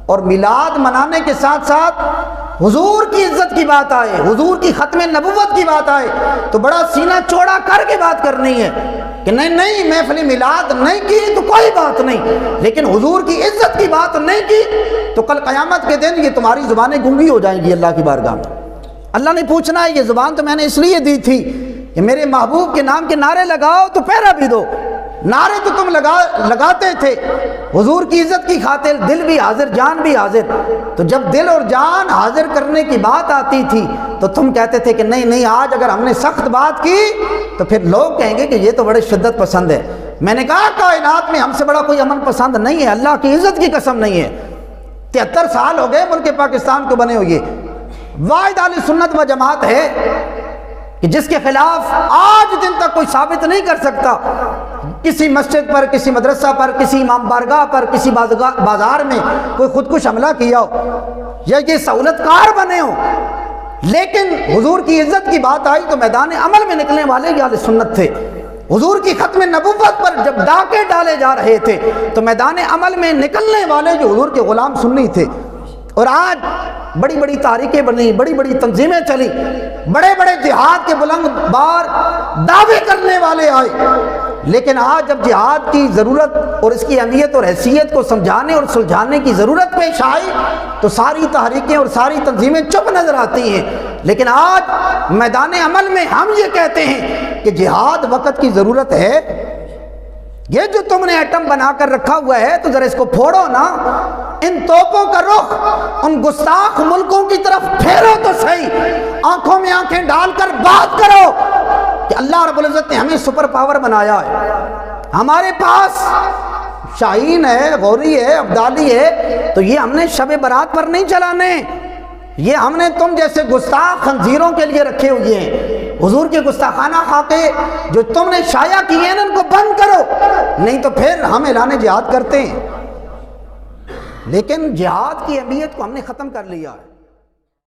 اور میلاد منانے کے ساتھ ساتھ حضور کی عزت کی بات آئے، حضور کی ختم نبوت کی بات آئے تو بڑا سینہ چوڑا کر کے بات کرنی ہے کہ نہیں محفل میلاد نہیں کی تو کوئی بات نہیں، لیکن حضور کی عزت کی بات نہیں کی تو کل قیامت کے دن یہ تمہاری زبانیں گونگی ہو جائیں گی اللہ کی بارگاہ میں۔ اللہ نے پوچھنا ہے یہ زبان تو میں نے اس لیے دی تھی کہ میرے محبوب کے نام کے نعرے لگاؤ تو پہرا بھی دو، نعرے تو تم لگاتے تھے حضور کی عزت کی خاطر، دل بھی حاضر جان بھی حاضر، تو جب دل اور جان حاضر کرنے کی بات آتی تھی تو تم کہتے تھے کہ نہیں آج اگر ہم نے سخت بات کی تو پھر لوگ کہیں گے کہ یہ تو بڑے شدت پسند ہے۔ میں نے کہا کائنات میں ہم سے بڑا کوئی امن پسند نہیں ہے، اللہ کی عزت کی قسم نہیں ہے۔ 73 سال ہو گئے ملک پاکستان کو بنے ہوئے، واحد اہل سنت و جماعت ہے کہ جس کے خلاف آج دن تک کوئی ثابت نہیں کر سکتا کسی مسجد پر، کسی مدرسہ پر، کسی امام بارگاہ پر، کسی بازار میں کوئی خودکش حملہ کیا ہو یا یہ سہولت کار بنے ہو، لیکن حضور کی عزت کی بات آئی تو میدان عمل میں نکلنے والے یہ اہل سنت تھے۔ حضور کی ختم نبوت پر جب ڈاکے ڈالے جا رہے تھے تو میدان عمل میں نکلنے والے جو حضور کے غلام سنی تھے، اور آج بڑی بڑی تحریکیں بنی، بڑی بڑی تنظیمیں چلی، بڑے بڑے جہاد کے بلند بار دعوے کرنے والے آئے، لیکن آج جب جہاد کی ضرورت اور اس کی اہمیت اور حیثیت کو سمجھانے اور سلجھانے کی ضرورت پیش آئی تو ساری تحریکیں اور ساری تنظیمیں چپ نظر آتی ہیں۔ لیکن آج میدان عمل میں ہم یہ کہتے ہیں کہ جہاد وقت کی ضرورت ہے۔ یہ جو تم نے ایٹم بنا کر رکھا ہوا ہے تو ذرا اس کو پھوڑو نا، ان توپوں کا رخ ان گستاخ ملکوں کی طرف پھیرو تو صحیح، آنکھوں میں آنکھیں ڈال کر بات کرو کہ اللہ رب العزت نے ہمیں سپر پاور بنایا ہے، ہمارے پاس شاہین ہے، غوری ہے، ابدالی ہے، تو یہ ہم نے شب برات پر نہیں چلانے، یہ ہم نے تم جیسے گستاخ خنزیروں کے لیے رکھے ہوئے ہیں۔ حضور کے گستاخانہ خاکے جو تم نے شائع کیے ہیں ان کو بند کرو، نہیں تو پھر ہم اعلان جہاد کرتے ہیں۔ لیکن جہاد کی اہمیت کو ہم نے ختم کر لیا ہے۔